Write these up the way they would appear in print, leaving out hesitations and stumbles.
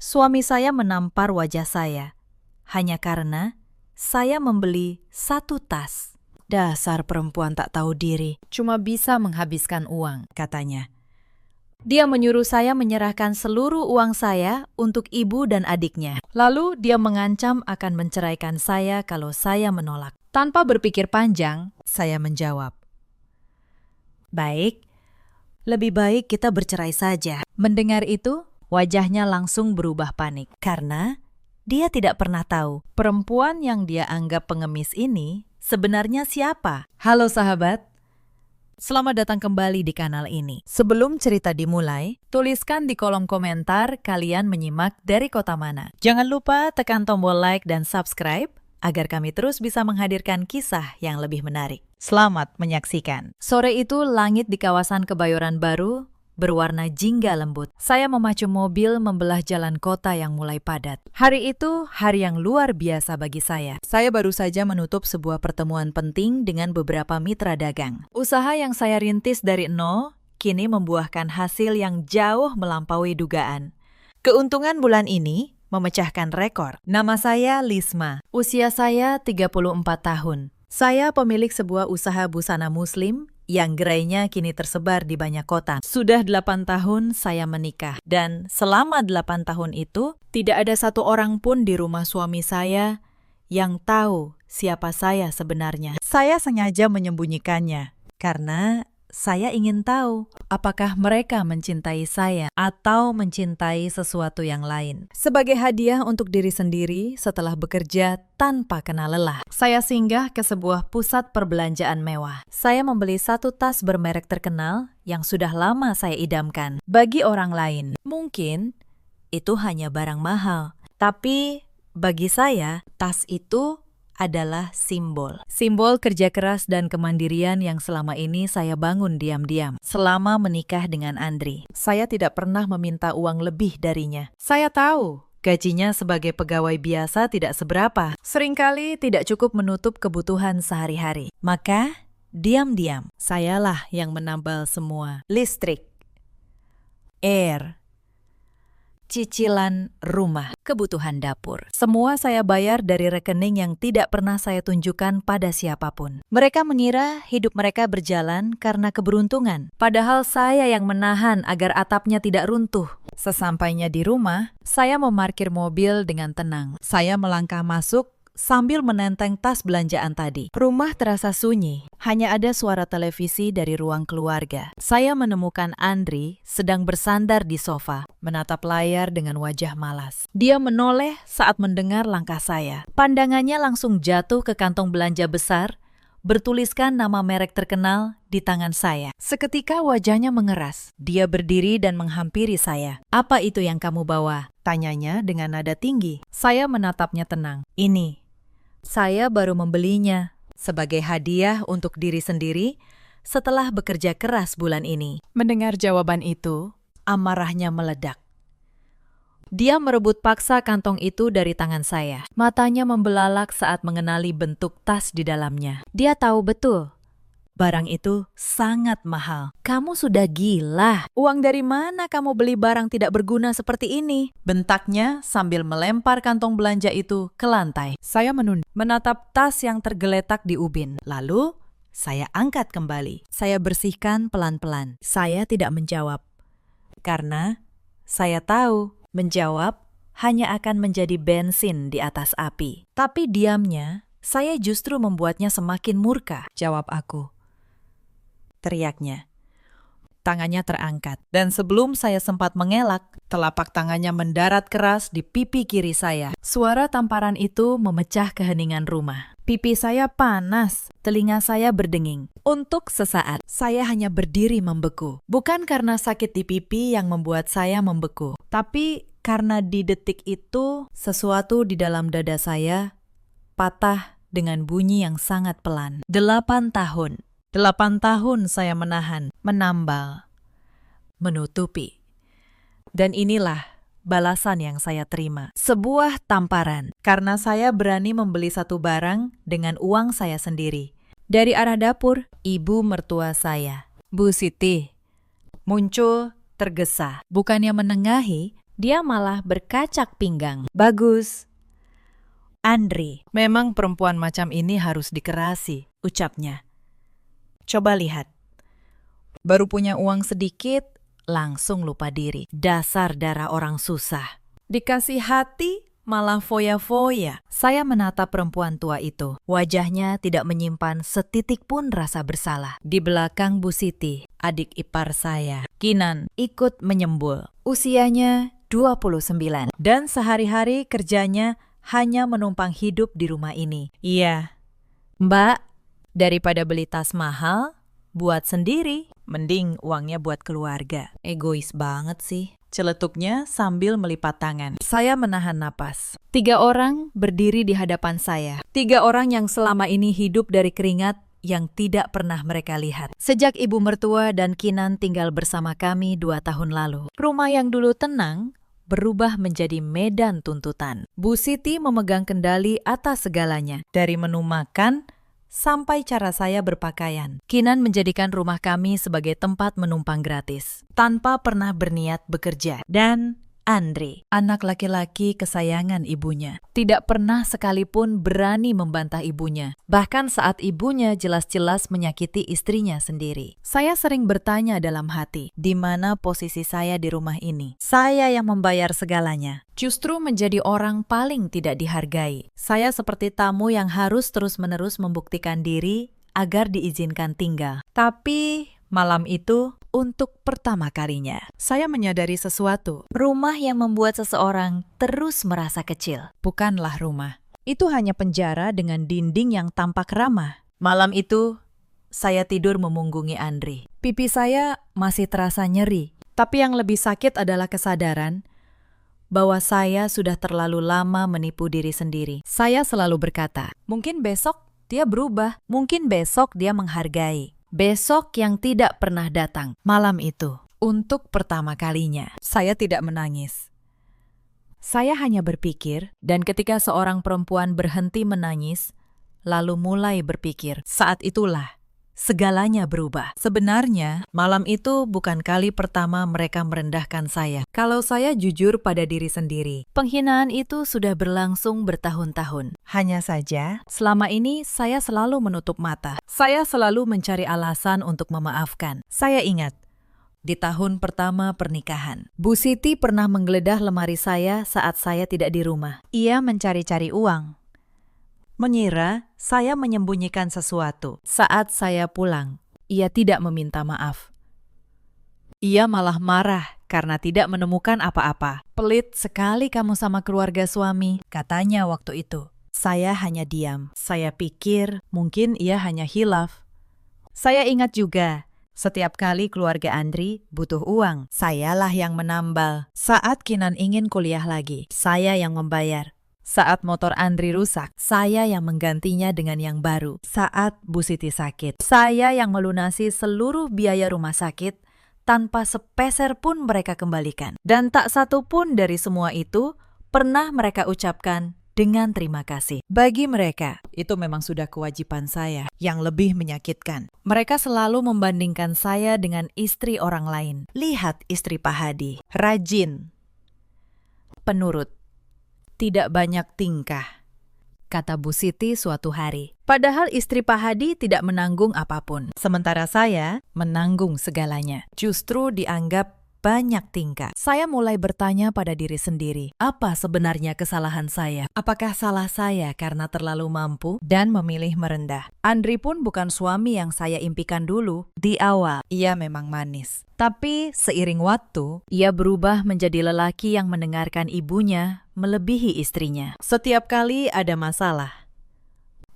Suami saya menampar wajah saya, hanya karena saya membeli 1 tas. Dasar perempuan tak tahu diri, cuma bisa menghabiskan uang, katanya. Dia menyuruh saya menyerahkan seluruh uang saya untuk ibu dan adiknya. Lalu dia mengancam akan menceraikan saya kalau saya menolak. Tanpa berpikir panjang, saya menjawab, Baik, lebih baik kita bercerai saja. Mendengar itu, wajahnya langsung berubah panik. Karena dia tidak pernah tahu Perempuan yang dia anggap pengemis ini sebenarnya siapa. Halo sahabat, selamat datang kembali di kanal ini. Sebelum cerita dimulai, tuliskan di kolom komentar kalian menyimak dari kota mana. Jangan lupa tekan tombol like dan subscribe agar kami terus bisa menghadirkan kisah yang lebih menarik. Selamat menyaksikan. Sore itu langit di kawasan Kebayoran Baru berwarna jingga lembut. Saya memacu mobil membelah jalan kota yang mulai padat. Hari itu hari yang luar biasa bagi saya. Saya baru saja menutup sebuah pertemuan penting dengan beberapa mitra dagang. Usaha yang saya rintis dari nol kini membuahkan hasil yang jauh melampaui dugaan. Keuntungan bulan ini memecahkan rekor. Nama saya Lisma. Usia saya 34 tahun. Saya pemilik sebuah usaha busana muslim yang gerainya kini tersebar di banyak kota. Sudah 8 tahun saya menikah, dan selama 8 tahun itu, tidak ada satu orang pun di rumah suami saya yang tahu siapa saya sebenarnya. Saya sengaja menyembunyikannya, karena saya ingin tahu apakah mereka mencintai saya atau mencintai sesuatu yang lain. Sebagai hadiah untuk diri sendiri setelah bekerja tanpa kena lelah, saya singgah ke sebuah pusat perbelanjaan mewah. Saya membeli 1 tas bermerek terkenal yang sudah lama saya idamkan. Bagi orang lain, mungkin itu hanya barang mahal. Tapi bagi saya, tas itu adalah simbol. Simbol kerja keras dan kemandirian yang selama ini saya bangun diam-diam. Selama menikah dengan Andri, saya tidak pernah meminta uang lebih darinya. Saya tahu gajinya sebagai pegawai biasa tidak seberapa. Seringkali tidak cukup menutup kebutuhan sehari-hari. Maka, diam-diam, sayalah yang menambal semua. Listrik, air, cicilan rumah, kebutuhan dapur. Semua saya bayar dari rekening yang tidak pernah saya tunjukkan pada siapapun. Mereka mengira hidup mereka berjalan karena keberuntungan. Padahal saya yang menahan agar atapnya tidak runtuh. Sesampainya di rumah, saya memarkir mobil dengan tenang. Saya melangkah masuk sambil menenteng tas belanjaan tadi. Rumah terasa sunyi, hanya ada suara televisi dari ruang keluarga. Saya menemukan Andri sedang bersandar di sofa, menatap layar dengan wajah malas. Dia menoleh saat mendengar langkah saya. Pandangannya langsung jatuh ke kantong belanja besar, bertuliskan nama merek terkenal di tangan saya. Seketika wajahnya mengeras. Dia berdiri dan menghampiri saya. "Apa itu yang kamu bawa?" tanyanya dengan nada tinggi. Saya menatapnya tenang. "Ini. Saya baru membelinya sebagai hadiah untuk diri sendiri setelah bekerja keras bulan ini." Mendengar jawaban itu, amarahnya meledak. Dia merebut paksa kantong itu dari tangan saya. Matanya membelalak saat mengenali bentuk tas di dalamnya. Dia tahu betul barang itu sangat mahal. "Kamu sudah gila. Uang dari mana kamu beli barang tidak berguna seperti ini?" bentaknya sambil melempar kantong belanja itu ke lantai. Saya menatap tas yang tergeletak di ubin. Lalu, saya angkat kembali. Saya bersihkan pelan-pelan. Saya tidak menjawab. Karena saya tahu menjawab hanya akan menjadi bensin di atas api. Tapi diamnya, saya justru membuatnya semakin murka. "Jawab aku," teriaknya. Tangannya terangkat, dan sebelum saya sempat mengelak, telapak tangannya mendarat keras di pipi kiri saya. Suara tamparan itu memecah keheningan rumah. Pipi saya panas, telinga saya berdenging. Untuk sesaat, saya hanya berdiri membeku. Bukan karena sakit di pipi yang membuat saya membeku, tapi karena di detik itu, sesuatu di dalam dada saya patah dengan bunyi yang sangat pelan. 8 tahun. 8 tahun saya menahan, menambal, menutupi. Dan inilah balasan yang saya terima. Sebuah tamparan, karena saya berani membeli satu barang dengan uang saya sendiri. Dari arah dapur, ibu mertua saya, Bu Siti, muncul tergesa. Bukannya menengahi, dia malah berkacak pinggang. Bagus. Andri, memang perempuan macam ini harus dikerasi, ucapnya. Coba lihat. Baru punya uang sedikit, langsung lupa diri. Dasar darah orang susah. Dikasih hati, malah foya-foya. Saya menatap perempuan tua itu. Wajahnya tidak menyimpan setitik pun rasa bersalah. Di belakang Bu Siti, adik ipar saya, Kinan, ikut menyembul. Usianya 29. Dan sehari-hari kerjanya hanya menumpang hidup di rumah ini. Iya. Mbak, daripada beli tas mahal, buat sendiri. Mending uangnya buat keluarga. Egois banget sih. Celetuknya sambil melipat tangan. Saya menahan napas. 3 orang berdiri di hadapan saya. 3 orang yang selama ini hidup dari keringat yang tidak pernah mereka lihat. Sejak ibu mertua dan Kinan tinggal bersama kami 2 tahun lalu. Rumah yang dulu tenang berubah menjadi medan tuntutan. Bu Siti memegang kendali atas segalanya. Dari menu makan sampai cara saya berpakaian. Kinan menjadikan rumah kami sebagai tempat menumpang gratis, tanpa pernah berniat bekerja. Dan Andri, anak laki-laki kesayangan ibunya, tidak pernah sekalipun berani membantah ibunya, bahkan saat ibunya jelas-jelas menyakiti istrinya sendiri. Saya sering bertanya dalam hati, di mana posisi saya di rumah ini? Saya yang membayar segalanya, justru menjadi orang paling tidak dihargai. Saya seperti tamu yang harus terus-menerus membuktikan diri agar diizinkan tinggal. Tapi malam itu, untuk pertama kalinya, saya menyadari sesuatu. Rumah yang membuat seseorang terus merasa kecil bukanlah rumah. Itu hanya penjara dengan dinding yang tampak ramah. Malam itu, saya tidur memunggungi Andri. Pipi saya masih terasa nyeri. Tapi yang lebih sakit adalah kesadaran bahwa saya sudah terlalu lama menipu diri sendiri. Saya selalu berkata, mungkin besok dia berubah. Mungkin besok dia menghargai. Besok yang tidak pernah datang. Malam itu, untuk pertama kalinya, saya tidak menangis. Saya hanya berpikir, dan ketika seorang perempuan berhenti menangis, lalu mulai berpikir, saat itulah segalanya berubah. Sebenarnya, malam itu bukan kali pertama mereka merendahkan saya. Kalau saya jujur pada diri sendiri, penghinaan itu sudah berlangsung bertahun-tahun. Hanya saja, selama ini saya selalu menutup mata. Saya selalu mencari alasan untuk memaafkan. Saya ingat, di tahun pertama pernikahan, Bu Siti pernah menggeledah lemari saya saat saya tidak di rumah. Ia mencari-cari uang, mengira saya menyembunyikan sesuatu. Saat saya pulang, ia tidak meminta maaf. Ia malah marah karena tidak menemukan apa-apa. Pelit sekali kamu sama keluarga suami, katanya waktu itu. Saya hanya diam. Saya pikir mungkin ia hanya hilaf. Saya ingat juga, setiap kali keluarga Andri butuh uang, sayalah yang menambal. Saat Kinan ingin kuliah lagi, saya yang membayar. Saat motor Andri rusak, saya yang menggantinya dengan yang baru. Saat Bu Siti sakit, saya yang melunasi seluruh biaya rumah sakit tanpa sepeser pun mereka kembalikan. Dan tak satu pun dari semua itu pernah mereka ucapkan dengan terima kasih. Bagi mereka, itu memang sudah kewajiban saya. Yang lebih menyakitkan, mereka selalu membandingkan saya dengan istri orang lain. Lihat istri Pak Hadi, rajin, penurut, tidak banyak tingkah, kata Bu Siti suatu hari. Padahal istri Pak Hadi tidak menanggung apapun. Sementara saya menanggung segalanya. Justru dianggap banyak tingkah. Saya mulai bertanya pada diri sendiri, apa sebenarnya kesalahan saya? Apakah salah saya karena terlalu mampu dan memilih merendah? Andri pun bukan suami yang saya impikan dulu. Di awal, ia memang manis. Tapi seiring waktu, ia berubah menjadi lelaki yang mendengarkan ibunya melebihi istrinya. Setiap kali ada masalah,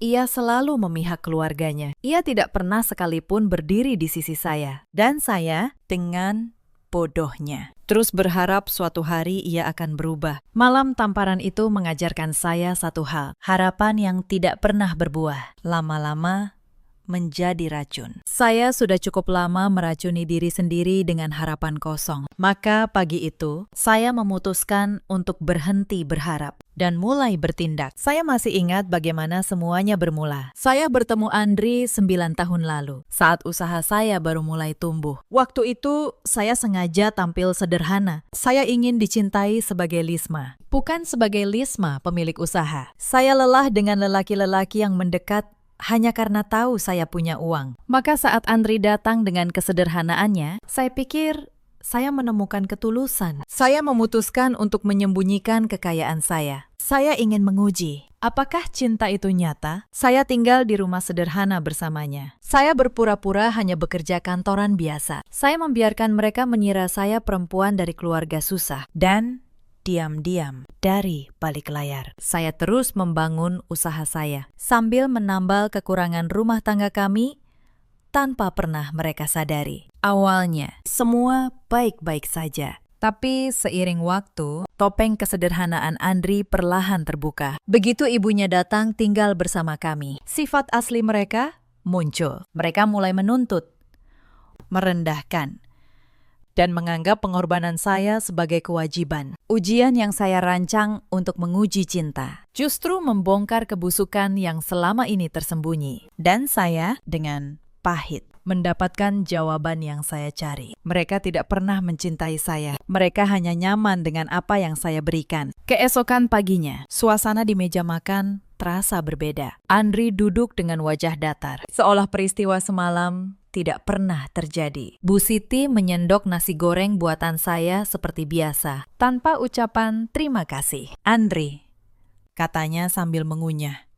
ia selalu memihak keluarganya. Ia tidak pernah sekalipun berdiri di sisi saya. Dan saya, dengan bodohnya, terus berharap suatu hari ia akan berubah. Malam tamparan itu mengajarkan saya satu hal, harapan yang tidak pernah berbuah, lama-lama menjadi racun. Saya sudah cukup lama meracuni diri sendiri dengan harapan kosong. Maka pagi itu, saya memutuskan untuk berhenti berharap dan mulai bertindak. Saya masih ingat bagaimana semuanya bermula. Saya bertemu Andri 9 tahun lalu, saat usaha saya baru mulai tumbuh. Waktu itu, saya sengaja tampil sederhana. Saya ingin dicintai sebagai Lisma, bukan sebagai Lisma, pemilik usaha. Saya lelah dengan lelaki-lelaki yang mendekat hanya karena tahu saya punya uang. Maka saat Andri datang dengan kesederhanaannya, saya pikir saya menemukan ketulusan. Saya memutuskan untuk menyembunyikan kekayaan saya. Saya ingin menguji, apakah cinta itu nyata? Saya tinggal di rumah sederhana bersamanya. Saya berpura-pura hanya bekerja kantoran biasa. Saya membiarkan mereka mengira saya perempuan dari keluarga susah. Dan diam-diam dari balik layar, saya terus membangun usaha saya sambil menambal kekurangan rumah tangga kami tanpa pernah mereka sadari. Awalnya, semua baik-baik saja. Tapi seiring waktu, topeng kesederhanaan Andri perlahan terbuka. Begitu ibunya datang tinggal bersama kami, sifat asli mereka muncul. Mereka mulai menuntut, merendahkan, dan menganggap pengorbanan saya sebagai kewajiban. Ujian yang saya rancang untuk menguji cinta justru membongkar kebusukan yang selama ini tersembunyi. Dan saya dengan pahit mendapatkan jawaban yang saya cari. Mereka tidak pernah mencintai saya. Mereka hanya nyaman dengan apa yang saya berikan. Keesokan paginya, suasana di meja makan terasa berbeda. Andri duduk dengan wajah datar, seolah peristiwa semalam tidak pernah terjadi. Bu Siti menyendok nasi goreng buatan saya seperti biasa, tanpa ucapan terima kasih. Andri, katanya sambil mengunyah,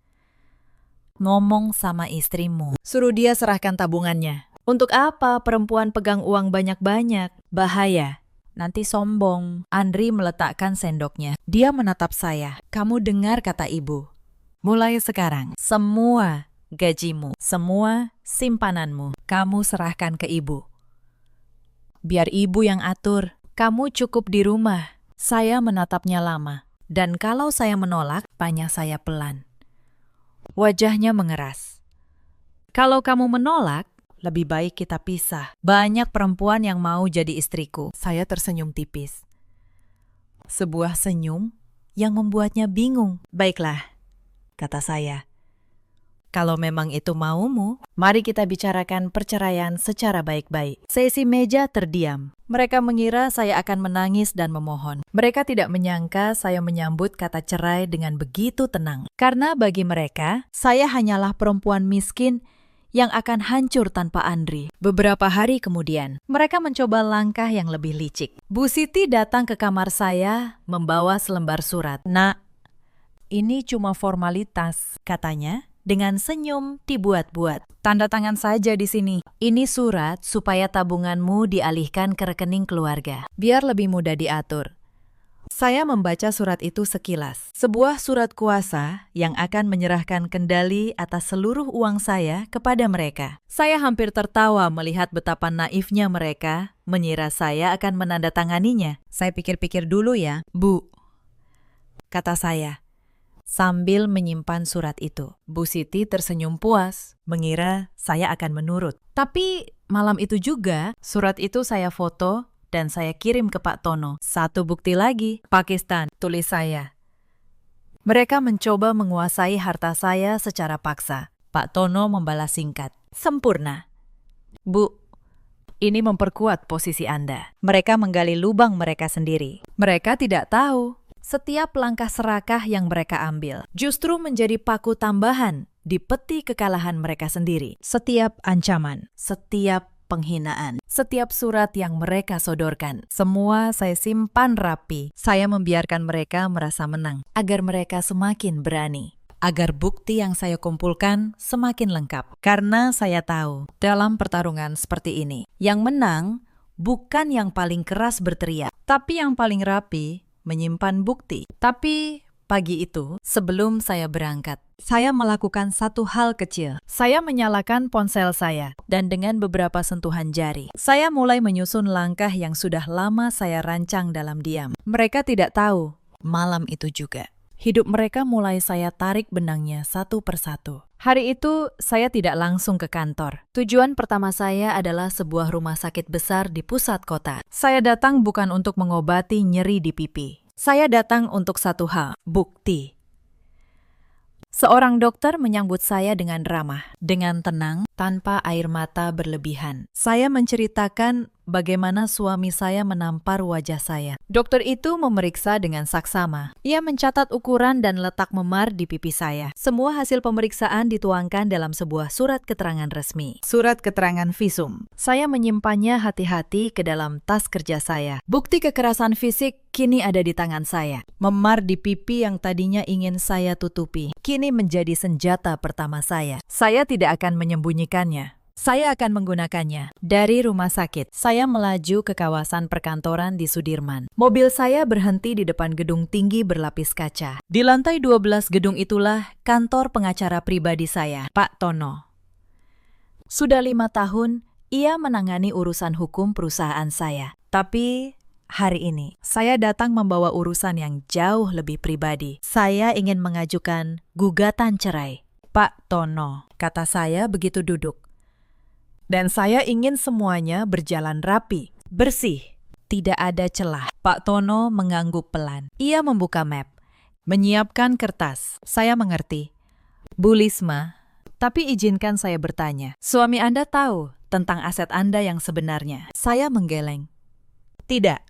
ngomong sama istrimu, suruh dia serahkan tabungannya. Untuk apa perempuan pegang uang banyak-banyak? Bahaya, nanti sombong. Andri meletakkan sendoknya. Dia menatap saya. Kamu dengar kata ibu. Mulai sekarang, semua gajimu, semua simpananmu, kamu serahkan ke ibu. Biar ibu yang atur. Kamu cukup di rumah. Saya menatapnya lama. Dan kalau saya menolak, tanya saya pelan. Wajahnya mengeras. Kalau kamu menolak, lebih baik kita pisah. Banyak perempuan yang mau jadi istriku. Saya tersenyum tipis. Sebuah senyum yang membuatnya bingung. Baiklah, kata saya. Kalau memang itu maumu, mari kita bicarakan perceraian secara baik-baik. Sesi meja terdiam. Mereka mengira saya akan menangis dan memohon. Mereka tidak menyangka saya menyambut kata cerai dengan begitu tenang. Karena bagi mereka, saya hanyalah perempuan miskin yang akan hancur tanpa Andri. Beberapa hari kemudian, mereka mencoba langkah yang lebih licik. Bu Siti datang ke kamar saya membawa selembar surat. Nak, ini cuma formalitas, katanya. Dengan senyum dibuat-buat. Tanda tangan saja di sini. Ini surat supaya tabunganmu dialihkan ke rekening keluarga, biar lebih mudah diatur. Saya membaca surat itu sekilas. Sebuah surat kuasa yang akan menyerahkan kendali atas seluruh uang saya kepada mereka. Saya hampir tertawa melihat betapa naifnya mereka mengira saya akan menandatanganinya. Saya pikir-pikir dulu ya, Bu, kata saya, sambil menyimpan surat itu. Bu Siti tersenyum puas, mengira saya akan menurut. Tapi malam itu juga, surat itu saya foto dan saya kirim ke Pak Tono. Satu bukti lagi, Pakistan, tulis saya. Mereka mencoba menguasai harta saya secara paksa. Pak Tono membalas singkat, sempurna. Bu, ini memperkuat posisi Anda. Mereka menggali lubang mereka sendiri. Mereka tidak tahu. Setiap langkah serakah yang mereka ambil justru menjadi paku tambahan di peti kekalahan mereka sendiri. Setiap ancaman, setiap penghinaan, setiap surat yang mereka sodorkan, semua saya simpan rapi. Saya membiarkan mereka merasa menang, agar mereka semakin berani. Agar bukti yang saya kumpulkan semakin lengkap. Karena saya tahu, dalam pertarungan seperti ini, yang menang bukan yang paling keras berteriak, tapi yang paling rapi menyimpan bukti. Tapi pagi itu, sebelum saya berangkat, saya melakukan satu hal kecil. Saya menyalakan ponsel saya, dan dengan beberapa sentuhan jari, saya mulai menyusun langkah yang sudah lama saya rancang dalam diam. Mereka tidak tahu, malam itu juga, Hidup mereka mulai saya tarik benangnya satu persatu. Hari itu, saya tidak langsung ke kantor. Tujuan pertama saya adalah sebuah rumah sakit besar di pusat kota. Saya datang bukan untuk mengobati nyeri di pipi. Saya datang untuk satu hal, bukti. Seorang dokter menyambut saya dengan ramah, dengan tenang, tanpa air mata berlebihan. Saya menceritakan bagaimana suami saya menampar wajah saya. Dokter itu memeriksa dengan saksama. Ia mencatat ukuran dan letak memar di pipi saya. Semua hasil pemeriksaan dituangkan dalam sebuah surat keterangan resmi. Surat keterangan visum. Saya menyimpannya hati-hati ke dalam tas kerja saya. Bukti kekerasan fisik kini ada di tangan saya. Memar di pipi yang tadinya ingin saya tutupi, kini menjadi senjata pertama saya. Saya tidak akan menyembunyikannya. Saya akan menggunakannya. Dari rumah sakit, saya melaju ke kawasan perkantoran di Sudirman. Mobil saya berhenti di depan gedung tinggi berlapis kaca. Di lantai 12 gedung itulah kantor pengacara pribadi saya, Pak Tono. Sudah 5 tahun, ia menangani urusan hukum perusahaan saya. Tapi hari ini, saya datang membawa urusan yang jauh lebih pribadi. Saya ingin mengajukan gugatan cerai. Pak Tono, kata saya begitu duduk. Dan saya ingin semuanya berjalan rapi, bersih, tidak ada celah. Pak Tono mengangguk pelan. Ia membuka map, menyiapkan kertas. Saya mengerti. Bu Lisma, tapi izinkan saya bertanya. Suami Anda tahu tentang aset Anda yang sebenarnya? Saya menggeleng. Tidak.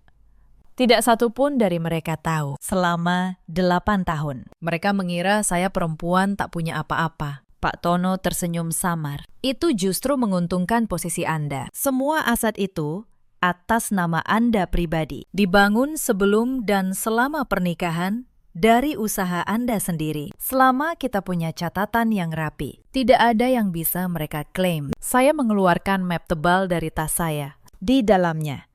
Tidak satupun dari mereka tahu selama 8 tahun. Mereka mengira saya perempuan tak punya apa-apa. Pak Tono tersenyum samar. Itu justru menguntungkan posisi Anda. Semua aset itu atas nama Anda pribadi. Dibangun sebelum dan selama pernikahan dari usaha Anda sendiri. Selama kita punya catatan yang rapi. Tidak ada yang bisa mereka klaim. Saya mengeluarkan map tebal dari tas saya. Di dalamnya,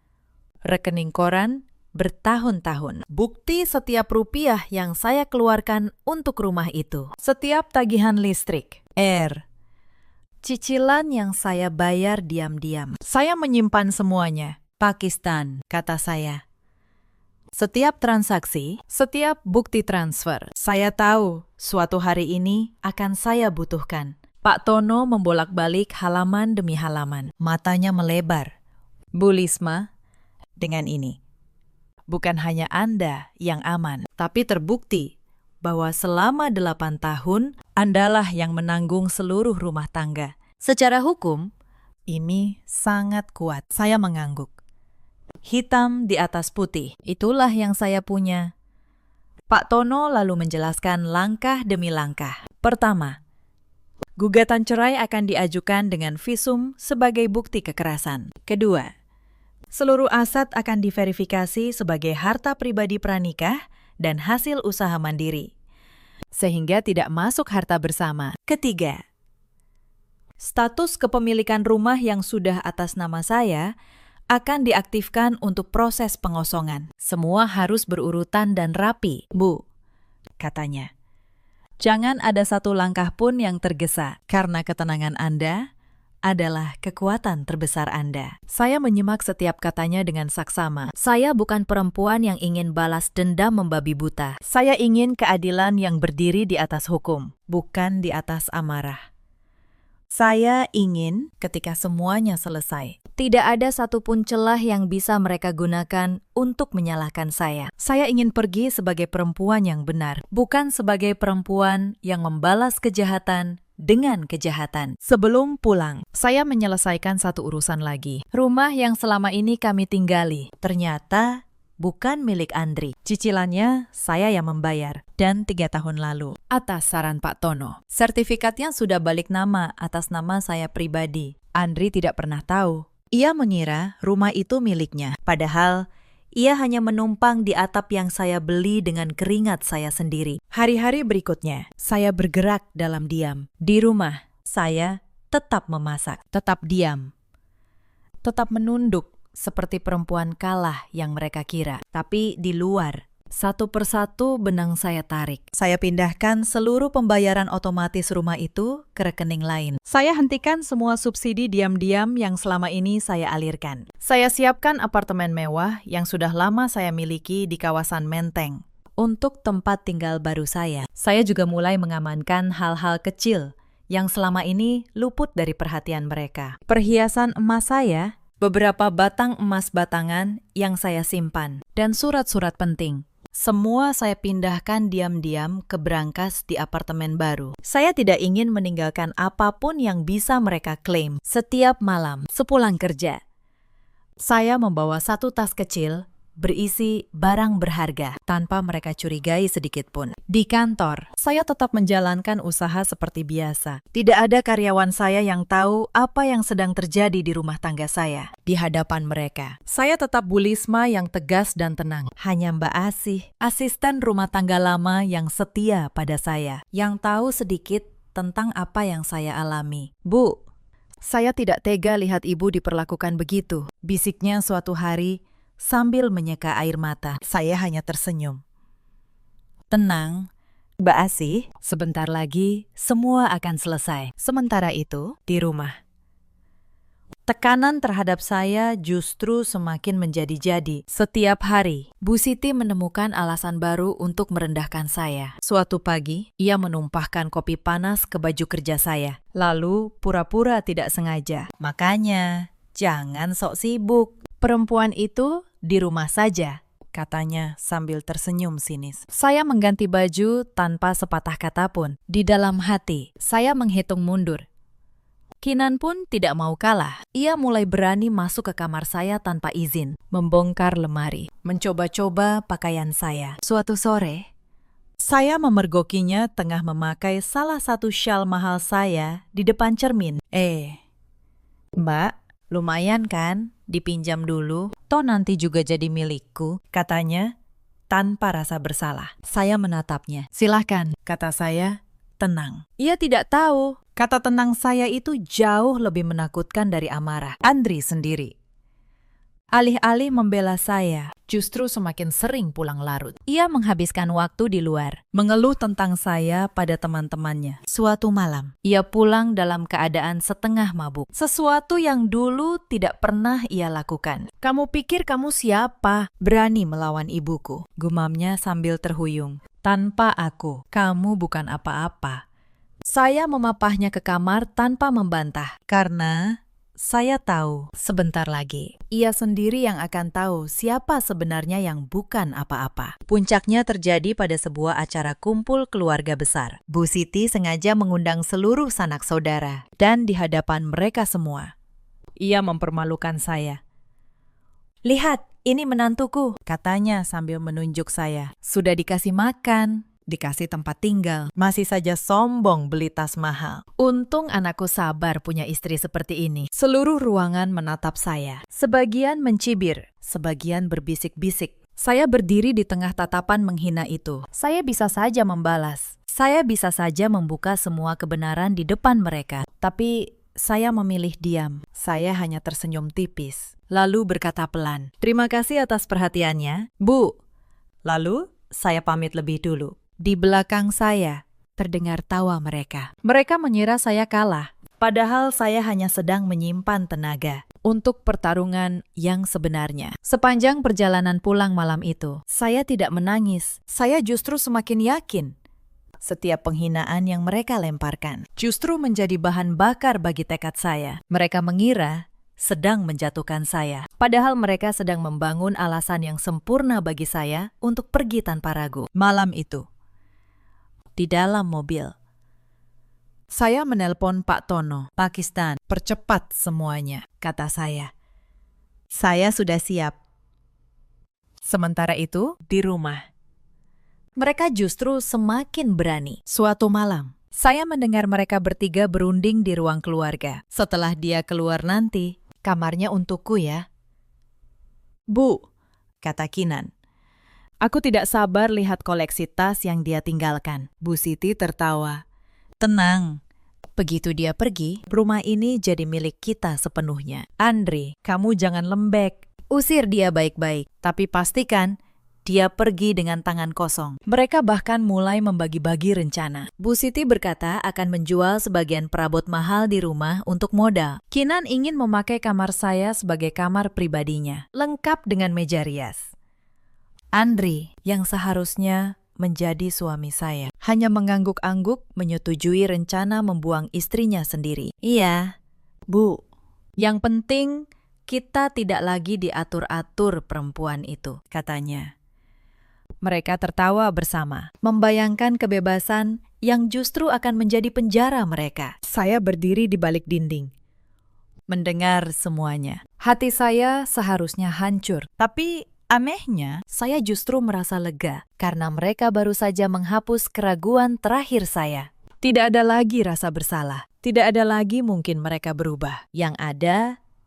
rekening koran bertahun-tahun. Bukti setiap rupiah yang saya keluarkan untuk rumah itu. Setiap tagihan listrik, air, cicilan yang saya bayar diam-diam. Saya menyimpan semuanya. Pakistan, kata saya. Setiap transaksi, setiap bukti transfer. Saya tahu suatu hari ini akan saya butuhkan. Pak Tono membolak-balik halaman demi halaman. Matanya melebar. Bu Lisma, dengan ini. Bukan hanya Anda yang aman, tapi terbukti bahwa selama 8 tahun, Andalah yang menanggung seluruh rumah tangga. Secara hukum, ini sangat kuat. Saya mengangguk. Hitam di atas putih, itulah yang saya punya. Pak Tono lalu menjelaskan langkah demi langkah. Pertama, gugatan cerai akan diajukan dengan visum sebagai bukti kekerasan. Kedua, seluruh aset akan diverifikasi sebagai harta pribadi pranikah dan hasil usaha mandiri, sehingga tidak masuk harta bersama. Ketiga, status kepemilikan rumah yang sudah atas nama saya akan diaktifkan untuk proses pengosongan. Semua harus berurutan dan rapi, Bu, katanya. Jangan ada satu langkah pun yang tergesa, karena ketenangan Anda adalah kekuatan terbesar Anda. Saya menyimak setiap katanya dengan saksama. Saya bukan perempuan yang ingin balas dendam membabi buta. Saya ingin keadilan yang berdiri di atas hukum, bukan di atas amarah. Saya ingin ketika semuanya selesai, tidak ada satupun celah yang bisa mereka gunakan untuk menyalahkan saya. Saya ingin pergi sebagai perempuan yang benar, bukan sebagai perempuan yang membalas kejahatan dengan kejahatan. Sebelum pulang, saya menyelesaikan satu urusan lagi. Rumah yang selama ini kami tinggali ternyata bukan milik Andri. Cicilannya saya yang membayar, dan 3 tahun lalu. Atas saran Pak Tono, sertifikatnya sudah balik nama atas nama saya pribadi. Andri tidak pernah tahu. Ia mengira rumah itu miliknya, padahal ia hanya menumpang di atap yang saya beli dengan keringat saya sendiri. Hari-hari berikutnya, saya bergerak dalam diam. Di rumah, saya tetap memasak, tetap diam, tetap menunduk seperti perempuan kalah yang mereka kira. Tapi di luar, satu persatu benang saya tarik. Saya pindahkan seluruh pembayaran otomatis rumah itu ke rekening lain. Saya hentikan semua subsidi diam-diam yang selama ini saya alirkan. Saya siapkan apartemen mewah yang sudah lama saya miliki di kawasan Menteng. untuk tempat tinggal baru saya. Saya juga mulai mengamankan hal-hal kecil yang selama ini luput dari perhatian mereka. Perhiasan emas saya, beberapa batang emas batangan yang saya simpan, dan surat-surat penting. Semua saya pindahkan diam-diam ke brankas di apartemen baru. Saya tidak ingin meninggalkan apapun yang bisa mereka klaim. Setiap malam, sepulang kerja, saya membawa satu tas kecil berisi barang berharga tanpa mereka curigai sedikit pun. Di kantor, saya tetap menjalankan usaha seperti biasa. Tidak ada karyawan saya yang tahu apa yang sedang terjadi di rumah tangga saya di hadapan mereka. Saya tetap Bu Lisma yang tegas dan tenang. Hanya Mbak Asih, asisten rumah tangga lama yang setia pada saya, yang tahu sedikit tentang apa yang saya alami. Bu, saya tidak tega lihat ibu diperlakukan begitu, bisiknya suatu hari sambil menyeka air mata. Saya hanya tersenyum. Tenang, Mbak Asih, sebentar lagi semua akan selesai. Sementara itu, di rumah, tekanan terhadap saya justru semakin menjadi-jadi. Setiap hari, Bu Siti menemukan alasan baru untuk merendahkan saya. Suatu pagi, ia menumpahkan kopi panas ke baju kerja saya, lalu pura-pura tidak sengaja. Makanya, jangan sok sibuk. Perempuan itu di rumah saja, katanya sambil tersenyum sinis. Saya mengganti baju tanpa sepatah kata pun. Di dalam hati, saya menghitung mundur. Kinan pun tidak mau kalah. Ia mulai berani masuk ke kamar saya tanpa izin, membongkar lemari, mencoba-coba pakaian saya. Suatu sore, saya memergokinya tengah memakai salah satu syal mahal saya di depan cermin. Mbak, lumayan kan? Dipinjam dulu, toh nanti juga jadi milikku, katanya tanpa rasa bersalah. Saya menatapnya. Silahkan, kata saya, tenang. Ia tidak tahu, kata tenang saya itu jauh lebih menakutkan dari amarah. Andri sendiri, alih-alih membela saya, justru semakin sering pulang larut. Ia menghabiskan waktu di luar, mengeluh tentang saya pada teman-temannya. Suatu malam, ia pulang dalam keadaan setengah mabuk. Sesuatu yang dulu tidak pernah ia lakukan. Kamu pikir kamu siapa? Berani melawan ibuku, gumamnya sambil terhuyung. Tanpa aku, kamu bukan apa-apa. Saya memapahnya ke kamar tanpa membantah, karena saya tahu sebentar lagi ia sendiri yang akan tahu siapa sebenarnya yang bukan apa-apa. Puncaknya terjadi pada sebuah acara kumpul keluarga besar. Bu Siti sengaja mengundang seluruh sanak saudara, dan di hadapan mereka semua, ia mempermalukan saya. Lihat, ini menantuku, katanya sambil menunjuk saya. Sudah dikasih makan, dikasih tempat tinggal, masih saja sombong beli tas mahal. Untung anakku sabar punya istri seperti ini. Seluruh ruangan menatap saya. Sebagian mencibir, sebagian berbisik-bisik. Saya berdiri di tengah tatapan menghina itu. Saya bisa saja membalas. Saya bisa saja membuka semua kebenaran di depan mereka. Tapi saya memilih diam. Saya hanya tersenyum tipis, lalu berkata pelan, "Terima kasih atas perhatiannya, Bu." Lalu saya pamit lebih dulu. Di belakang saya, terdengar tawa mereka. Mereka mengira saya kalah, padahal saya hanya sedang menyimpan tenaga untuk pertarungan yang sebenarnya. Sepanjang perjalanan pulang malam itu, saya tidak menangis. Saya justru semakin yakin. Setiap penghinaan yang mereka lemparkan justru menjadi bahan bakar bagi tekad saya. Mereka mengira sedang menjatuhkan saya, padahal mereka sedang membangun alasan yang sempurna bagi saya untuk pergi tanpa ragu. Malam itu, di dalam mobil, saya menelpon Pak Tono, Pakistan. "Percepat semuanya," kata saya. "Saya sudah siap." Sementara itu, di rumah, mereka justru semakin berani. Suatu malam, saya mendengar mereka bertiga berunding di ruang keluarga. "Setelah dia keluar nanti, kamarnya untukku ya." "Bu," kata Kinan, "aku tidak sabar lihat koleksi tas yang dia tinggalkan." Bu Siti tertawa. "Tenang, begitu dia pergi, rumah ini jadi milik kita sepenuhnya. Andri, kamu jangan lembek. Usir dia baik-baik, tapi pastikan dia pergi dengan tangan kosong." Mereka bahkan mulai membagi-bagi rencana. Bu Siti berkata akan menjual sebagian perabot mahal di rumah untuk modal. Kinan ingin memakai kamar saya sebagai kamar pribadinya, lengkap dengan meja rias. Andri, yang seharusnya menjadi suami saya, hanya mengangguk-angguk menyetujui rencana membuang istrinya sendiri. Iya, Bu. Yang penting kita tidak lagi diatur-atur perempuan itu, katanya. Mereka tertawa bersama, membayangkan kebebasan yang justru akan menjadi penjara mereka. Saya berdiri di balik dinding, mendengar semuanya. Hati saya seharusnya hancur, tapi anehnya saya justru merasa lega karena mereka baru saja menghapus keraguan terakhir saya. Tidak ada lagi rasa bersalah, tidak ada lagi mungkin mereka berubah. Yang ada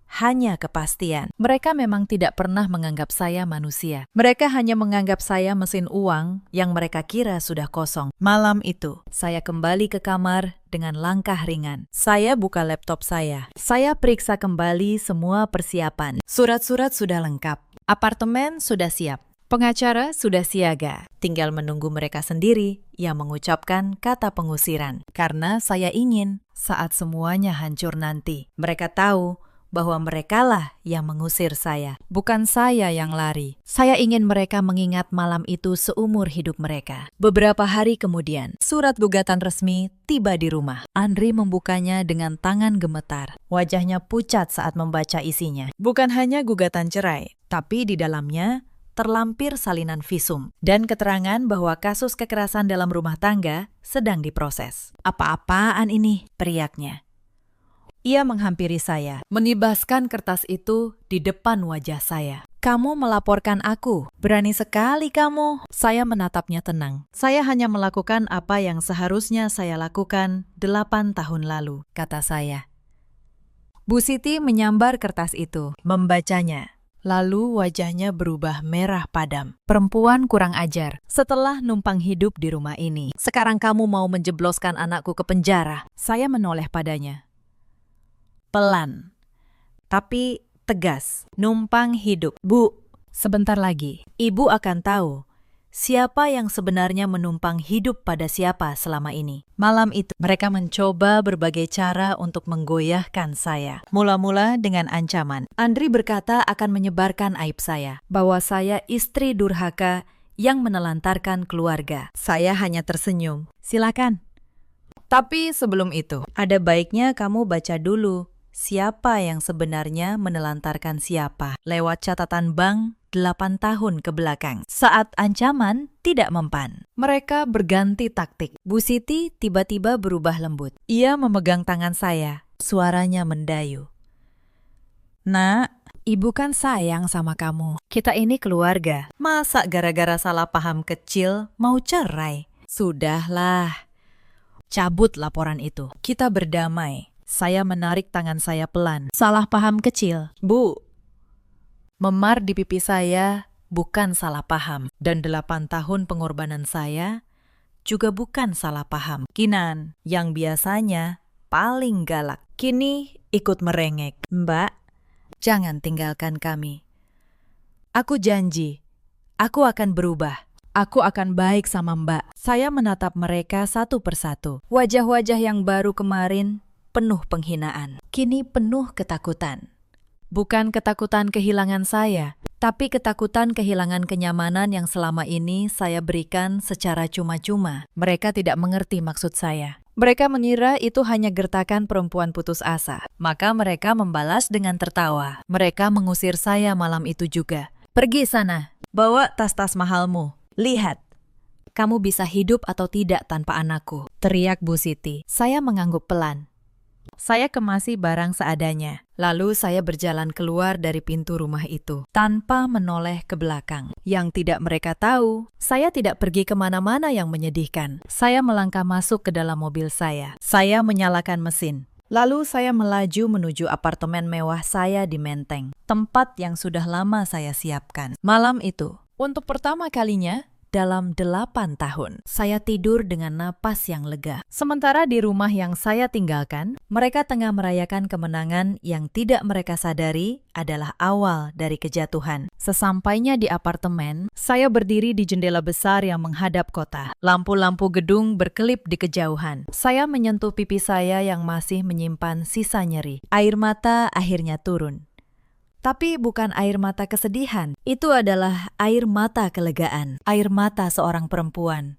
hanya kepastian. Mereka memang tidak pernah menganggap saya manusia. Mereka hanya menganggap saya mesin uang yang mereka kira sudah kosong. Malam itu, saya kembali ke kamar dengan langkah ringan. Saya buka laptop saya. Saya periksa kembali semua persiapan. Surat-surat sudah lengkap. Apartemen sudah siap. Pengacara sudah siaga. Tinggal menunggu mereka sendiri yang mengucapkan kata pengusiran. Karena saya ingin saat semuanya hancur nanti, mereka tahu bahwa merekalah yang mengusir saya, bukan saya yang lari. Saya ingin mereka mengingat malam itu seumur hidup mereka. Beberapa hari kemudian, surat gugatan resmi tiba di rumah. Andri membukanya dengan tangan gemetar. Wajahnya pucat saat membaca isinya. Bukan hanya gugatan cerai, tapi di dalamnya terlampir salinan visum dan keterangan bahwa kasus kekerasan dalam rumah tangga sedang diproses. Apa-apaan ini? Teriaknya. Ia menghampiri saya, menibaskan kertas itu di depan wajah saya. Kamu melaporkan aku. Berani sekali kamu. Saya menatapnya tenang. Saya hanya melakukan apa yang seharusnya saya lakukan 8 tahun lalu, kata saya. Bu Siti menyambar kertas itu, membacanya. Lalu wajahnya berubah merah padam. Perempuan kurang ajar. Setelah numpang hidup di rumah ini, sekarang kamu mau menjebloskan anakku ke penjara. Saya menoleh padanya. Pelan, tapi tegas. Numpang hidup. Bu, sebentar lagi, Ibu akan tahu siapa yang sebenarnya menumpang hidup pada siapa selama ini. Malam itu, mereka mencoba berbagai cara untuk menggoyahkan saya. Mula-mula dengan ancaman. Andri berkata akan menyebarkan aib saya, bahwa saya istri durhaka yang menelantarkan keluarga. Saya hanya tersenyum. Silakan. Tapi sebelum itu, ada baiknya kamu baca dulu siapa yang sebenarnya menelantarkan siapa lewat catatan bank 8 tahun ke belakang. Saat ancaman tidak mempan, mereka berganti taktik. Bu Siti tiba-tiba berubah lembut. Ia memegang tangan saya, suaranya mendayu. Nak, Ibu kan sayang sama kamu. Kita ini keluarga. Masa gara-gara salah paham kecil mau cerai? Sudahlah. Cabut laporan itu. Kita berdamai. Saya menarik tangan saya pelan. Salah paham kecil. Bu. Memar di pipi saya bukan salah paham. Dan 8 tahun pengorbanan saya juga bukan salah paham. Kinan, yang biasanya paling galak, kini ikut merengek. Mbak, jangan tinggalkan kami. Aku janji, aku akan berubah. Aku akan baik sama Mbak. Saya menatap mereka satu persatu. Wajah-wajah yang baru kemarin penuh penghinaan, kini penuh ketakutan. Bukan ketakutan kehilangan saya, tapi ketakutan kehilangan kenyamanan yang selama ini saya berikan secara cuma-cuma. Mereka tidak mengerti maksud saya. Mereka mengira itu hanya gertakan perempuan putus asa. Maka mereka membalas dengan tertawa. Mereka mengusir saya malam itu juga. Pergi sana, bawa tas-tas mahalmu. Lihat, kamu bisa hidup atau tidak tanpa anakku, teriak Bu Siti. Saya mengangguk pelan. Saya kemasi barang seadanya. Lalu saya berjalan keluar dari pintu rumah itu, tanpa menoleh ke belakang. Yang tidak mereka tahu, saya tidak pergi kemana-mana yang menyedihkan. Saya melangkah masuk ke dalam mobil saya. Saya menyalakan mesin. Lalu saya melaju menuju apartemen mewah saya di Menteng, tempat yang sudah lama saya siapkan. Malam itu, untuk pertama kalinya, dalam 8 tahun, saya tidur dengan napas yang lega. Sementara di rumah yang saya tinggalkan, mereka tengah merayakan kemenangan yang tidak mereka sadari adalah awal dari kejatuhan. Sesampainya di apartemen, saya berdiri di jendela besar yang menghadap kota. Lampu-lampu gedung berkelip di kejauhan. Saya menyentuh pipi saya yang masih menyimpan sisa nyeri. Air mata akhirnya turun. Tapi bukan air mata kesedihan, itu adalah air mata kelegaan, air mata seorang perempuan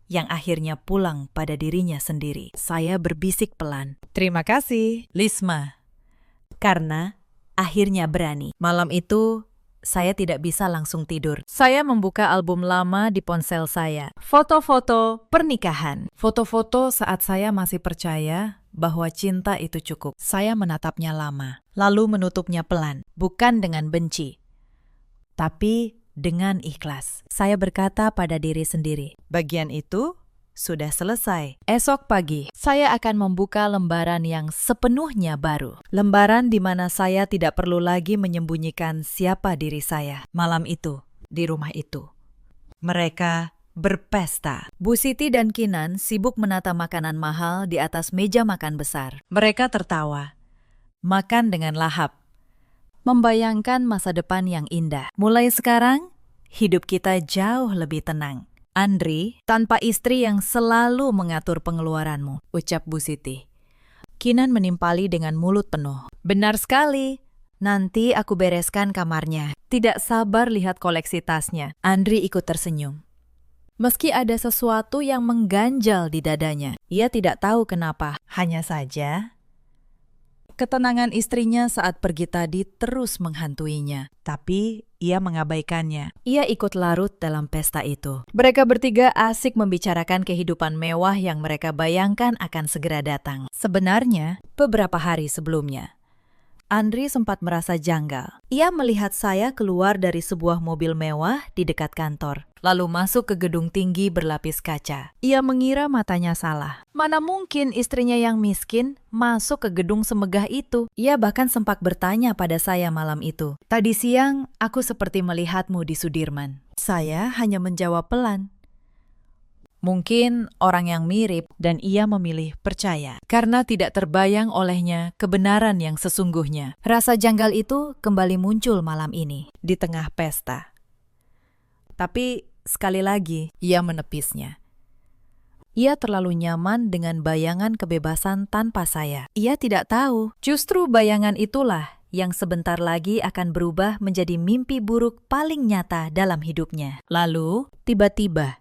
yang akhirnya pulang pada dirinya sendiri. Saya berbisik pelan. Terima kasih. Lisma, karena akhirnya berani. Malam itu, saya tidak bisa langsung tidur. Saya membuka album lama di ponsel saya. Foto-foto pernikahan. Foto-foto saat saya masih percaya bahwa cinta itu cukup. Saya menatapnya lama, Lalu menutupnya pelan, bukan dengan benci, tapi dengan ikhlas. Saya berkata pada diri sendiri, bagian itu sudah selesai. Esok pagi, saya akan membuka lembaran yang sepenuhnya baru. Lembaran di mana saya tidak perlu lagi menyembunyikan siapa diri saya. Malam itu, di rumah itu, mereka berpesta. Bu Siti dan Kinan sibuk menata makanan mahal di atas meja makan besar. Mereka tertawa, makan dengan lahap, membayangkan masa depan yang indah. Mulai sekarang, hidup kita jauh lebih tenang. Andri, tanpa istri yang selalu mengatur pengeluaranmu, ucap Bu Siti. Kinan menimpali dengan mulut penuh. Benar sekali. Nanti aku bereskan kamarnya. Tidak sabar lihat koleksi tasnya. Andri ikut tersenyum. Meski ada sesuatu yang mengganjal di dadanya, ia tidak tahu kenapa. Hanya saja, ketenangan istrinya saat pergi tadi terus menghantuinya. Tapi ia mengabaikannya. Ia ikut larut dalam pesta itu. Mereka bertiga asik membicarakan kehidupan mewah yang mereka bayangkan akan segera datang. Sebenarnya, beberapa hari sebelumnya, Andri sempat merasa janggal. Ia melihat saya keluar dari sebuah mobil mewah di dekat kantor, lalu masuk ke gedung tinggi berlapis kaca. Ia mengira matanya salah. Mana mungkin istrinya yang miskin masuk ke gedung semegah itu? Ia bahkan sempat bertanya pada saya malam itu. Tadi siang, aku seperti melihatmu di Sudirman. Saya hanya menjawab pelan. Mungkin orang yang mirip dan ia memilih percaya karena tidak terbayang olehnya kebenaran yang sesungguhnya. Rasa janggal itu kembali muncul malam ini di tengah pesta. Tapi sekali lagi ia menepisnya. Ia terlalu nyaman dengan bayangan kebebasan tanpa saya. Ia tidak tahu, justru bayangan itulah yang sebentar lagi akan berubah menjadi mimpi buruk paling nyata dalam hidupnya. Lalu, tiba-tiba,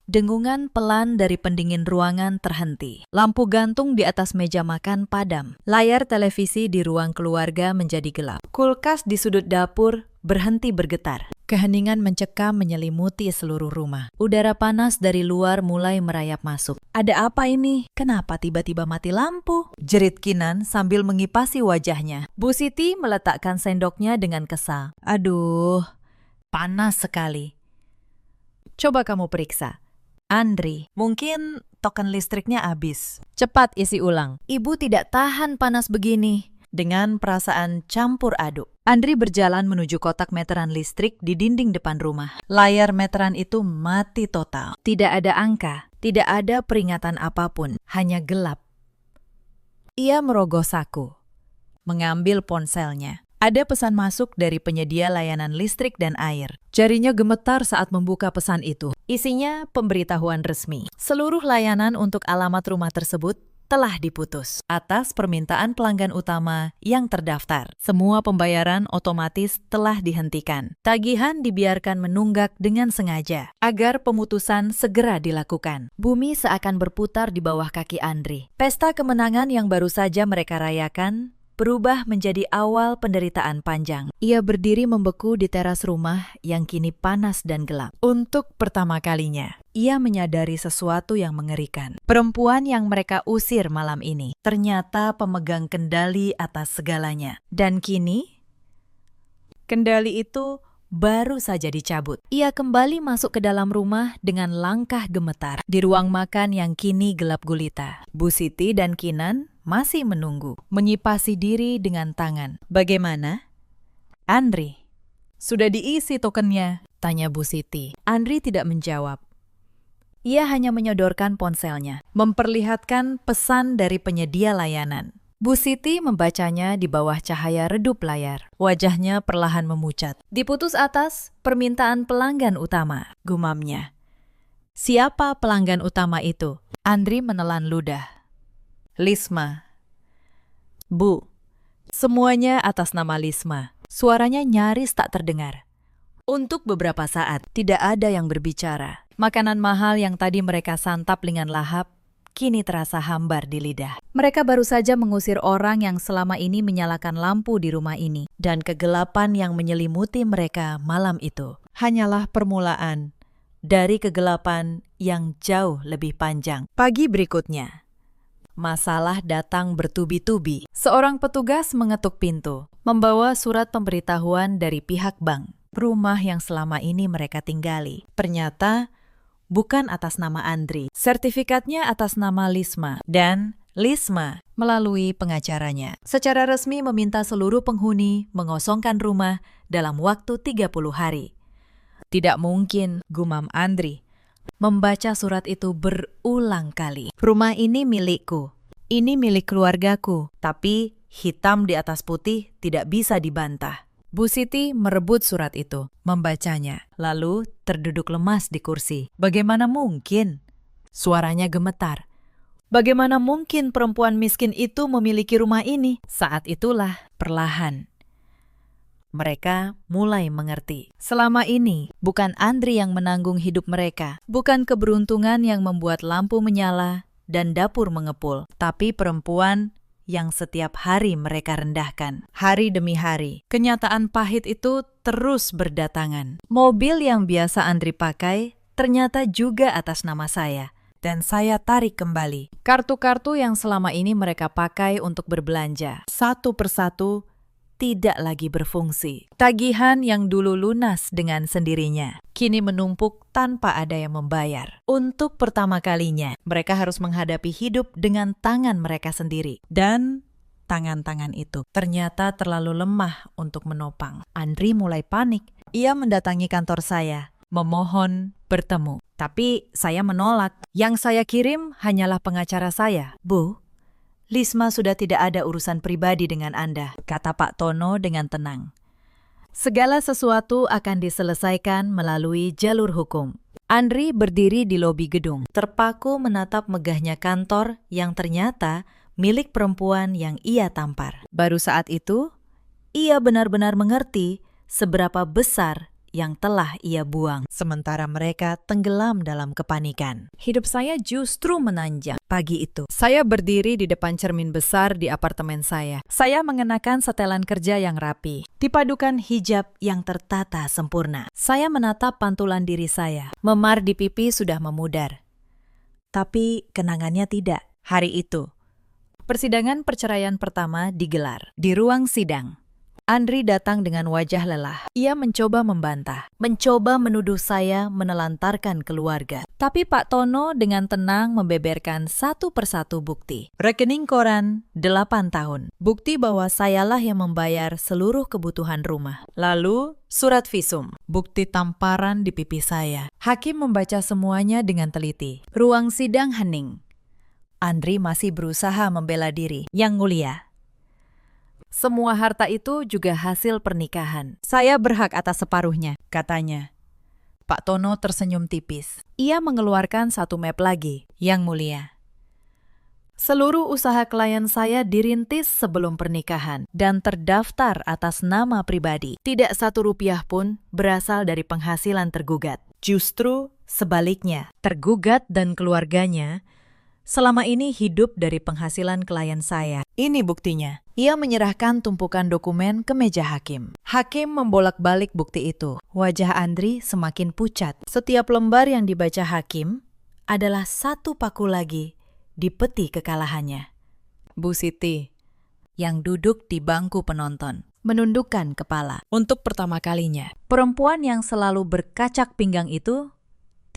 dengungan pelan dari pendingin ruangan terhenti. Lampu gantung di atas meja makan padam. Layar televisi di ruang keluarga menjadi gelap. Kulkas di sudut dapur berhenti bergetar. Keheningan mencekam menyelimuti seluruh rumah. Udara panas dari luar mulai merayap masuk. Ada apa ini? Kenapa tiba-tiba mati lampu? Jerit Kinan sambil mengipasi wajahnya. Bu Siti meletakkan sendoknya dengan kesal. Aduh, panas sekali. Coba kamu periksa. Andri, mungkin token listriknya habis. Cepat isi ulang. Ibu tidak tahan panas begini. Dengan perasaan campur aduk, Andri berjalan menuju kotak meteran listrik di dinding depan rumah. Layar meteran itu mati total. Tidak ada angka, tidak ada peringatan apapun, hanya gelap. Ia merogoh saku, mengambil ponselnya. Ada pesan masuk dari penyedia layanan listrik dan air. Jarinya gemetar saat membuka pesan itu. Isinya pemberitahuan resmi. Seluruh layanan untuk alamat rumah tersebut telah diputus atas permintaan pelanggan utama yang terdaftar. Semua pembayaran otomatis telah dihentikan. Tagihan dibiarkan menunggak dengan sengaja agar pemutusan segera dilakukan. Bumi seakan berputar di bawah kaki Andri. Pesta kemenangan yang baru saja mereka rayakan berubah menjadi awal penderitaan panjang. Ia berdiri membeku di teras rumah yang kini panas dan gelap. Untuk pertama kalinya, ia menyadari sesuatu yang mengerikan. Perempuan yang mereka usir malam ini ternyata pemegang kendali atas segalanya. Dan kini, kendali itu baru saja dicabut. Ia kembali masuk ke dalam rumah dengan langkah gemetar. Di ruang makan yang kini gelap gulita, Bu Siti dan Kinan masih menunggu, menyipasi diri dengan tangan. Bagaimana? Andri, sudah diisi tokennya? Tanya Bu Siti. Andri tidak menjawab. Ia hanya menyodorkan ponselnya, memperlihatkan pesan dari penyedia layanan. Bu Siti membacanya di bawah cahaya redup layar. Wajahnya perlahan memucat. Diputus atas permintaan pelanggan utama, gumamnya. Siapa pelanggan utama itu? Andri menelan ludah. Lisma. Bu, Semuanya atas nama Lisma. Suaranya nyaris tak terdengar. Untuk beberapa saat, tidak ada yang berbicara. Makanan mahal yang tadi mereka santap dengan lahap, kini terasa hambar di lidah. Mereka baru saja mengusir orang yang selama ini menyalakan lampu di rumah ini. Dan kegelapan yang menyelimuti mereka malam itu hanyalah permulaan dari kegelapan yang jauh lebih panjang. Pagi berikutnya, masalah datang bertubi-tubi. Seorang petugas mengetuk pintu, membawa surat pemberitahuan dari pihak bank. Rumah yang selama ini mereka tinggali ternyata bukan atas nama Andri. Sertifikatnya atas nama Lisma. Dan Lisma melalui pengacaranya secara resmi meminta seluruh penghuni mengosongkan rumah dalam waktu 30 hari. Tidak mungkin, gumam Andri, membaca surat itu berulang kali. Rumah ini milikku. Ini milik keluargaku. Tapi hitam di atas putih tidak bisa dibantah. Bu Siti merebut surat itu, membacanya, lalu terduduk lemas di kursi. Bagaimana mungkin? Suaranya gemetar. Bagaimana mungkin perempuan miskin itu memiliki rumah ini? Saat itulah, perlahan, mereka mulai mengerti. Selama ini, bukan Andri yang menanggung hidup mereka. Bukan keberuntungan yang membuat lampu menyala dan dapur mengepul. Tapi perempuan yang setiap hari mereka rendahkan. Hari demi hari. Kenyataan pahit itu terus berdatangan. Mobil yang biasa Andri pakai ternyata juga atas nama saya. Dan saya tarik kembali. Kartu-kartu yang selama ini mereka pakai untuk berbelanja. Satu persatu tidak lagi berfungsi. Tagihan yang dulu lunas dengan sendirinya, kini menumpuk tanpa ada yang membayar. Untuk pertama kalinya, mereka harus menghadapi hidup dengan tangan mereka sendiri. Dan tangan-tangan itu ternyata terlalu lemah untuk menopang. Andri mulai panik. Ia mendatangi kantor saya, memohon bertemu. Tapi saya menolak. Yang saya kirim hanyalah pengacara saya. Bu, Lisma sudah tidak ada urusan pribadi dengan Anda, kata Pak Tono dengan tenang. Segala sesuatu akan diselesaikan melalui jalur hukum. Andri berdiri di lobi gedung, terpaku menatap megahnya kantor yang ternyata milik perempuan yang ia tampar. Baru saat itu, ia benar-benar mengerti seberapa besar yang telah ia buang, sementara mereka tenggelam dalam kepanikan. Hidup saya justru menanjak. Pagi itu, saya berdiri di depan cermin besar di apartemen saya. Saya mengenakan setelan kerja yang rapi, dipadukan hijab yang tertata sempurna. Saya menatap pantulan diri saya. Memar di pipi sudah memudar. Tapi kenangannya tidak. Hari itu, persidangan perceraian pertama digelar di ruang sidang. Andri datang dengan wajah lelah. Ia mencoba membantah, mencoba menuduh saya menelantarkan keluarga. Tapi Pak Tono dengan tenang membeberkan satu persatu bukti. Rekening koran 8 tahun. Bukti bahwa sayalah yang membayar seluruh kebutuhan rumah. Lalu surat visum. Bukti tamparan di pipi saya. Hakim membaca semuanya dengan teliti. Ruang sidang hening. Andri masih berusaha membela diri. Yang mulia, semua harta itu juga hasil pernikahan. Saya berhak atas separuhnya, katanya. Pak Tono tersenyum tipis. Ia mengeluarkan satu map lagi. Yang mulia, seluruh usaha klien saya dirintis sebelum pernikahan dan terdaftar atas nama pribadi. Tidak satu rupiah pun berasal dari penghasilan tergugat. Justru sebaliknya, tergugat dan keluarganya selama ini hidup dari penghasilan klien saya. Ini buktinya. Ia menyerahkan tumpukan dokumen ke meja hakim. Hakim membolak-balik bukti itu. Wajah Andri semakin pucat. Setiap lembar yang dibaca hakim adalah satu paku lagi di peti kekalahannya. Bu Siti, yang duduk di bangku penonton, menundukkan kepala. Untuk pertama kalinya, perempuan yang selalu berkacak pinggang itu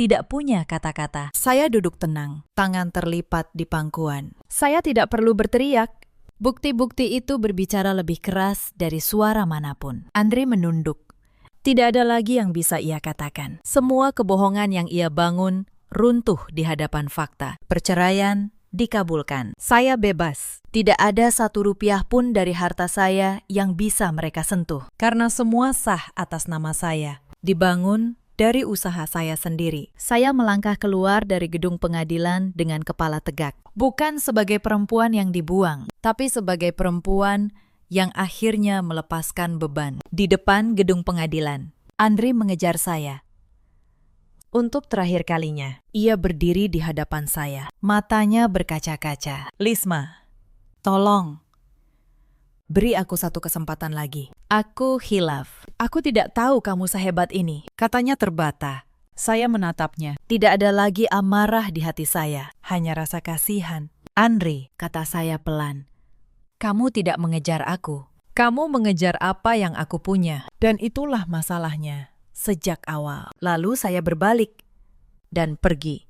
tidak punya kata-kata. Saya duduk tenang, tangan terlipat di pangkuan. Saya tidak perlu berteriak. Bukti-bukti itu berbicara lebih keras dari suara manapun. Andri menunduk. Tidak ada lagi yang bisa ia katakan. Semua kebohongan yang ia bangun runtuh di hadapan fakta. Perceraian dikabulkan. Saya bebas. Tidak ada satu rupiah pun dari harta saya yang bisa mereka sentuh. Karena semua sah atas nama saya. Dibangun dari usaha saya sendiri. Saya melangkah keluar dari gedung pengadilan dengan kepala tegak. Bukan sebagai perempuan yang dibuang, tapi sebagai perempuan yang akhirnya melepaskan beban. Di depan gedung pengadilan, Andri mengejar saya. Untuk terakhir kalinya, ia berdiri di hadapan saya. Matanya berkaca-kaca. Lisma, tolong. Beri aku satu kesempatan lagi. Aku hilaf. Aku tidak tahu kamu sehebat ini. Katanya terbata. Saya menatapnya. Tidak ada lagi amarah di hati saya. Hanya rasa kasihan. Andri, kata saya pelan. Kamu tidak mengejar aku. Kamu mengejar apa yang aku punya. Dan itulah masalahnya. Sejak awal. Lalu saya berbalik dan pergi.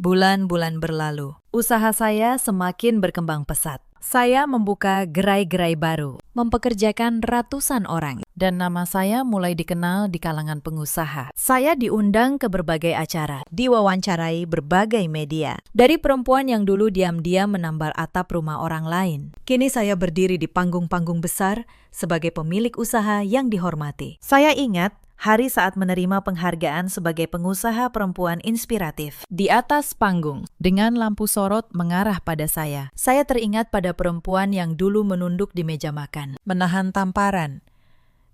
Bulan-bulan berlalu. Usaha saya semakin berkembang pesat. Saya membuka gerai-gerai baru, mempekerjakan ratusan orang, dan nama saya mulai dikenal di kalangan pengusaha. Saya diundang ke berbagai acara, diwawancarai berbagai media. Dari perempuan yang dulu diam-diam menambal atap rumah orang lain, kini saya berdiri di panggung-panggung besar sebagai pemilik usaha yang dihormati. Saya ingat hari saat menerima penghargaan sebagai pengusaha perempuan inspiratif. Di atas panggung, dengan lampu sorot mengarah pada saya teringat pada perempuan yang dulu menunduk di meja makan, menahan tamparan,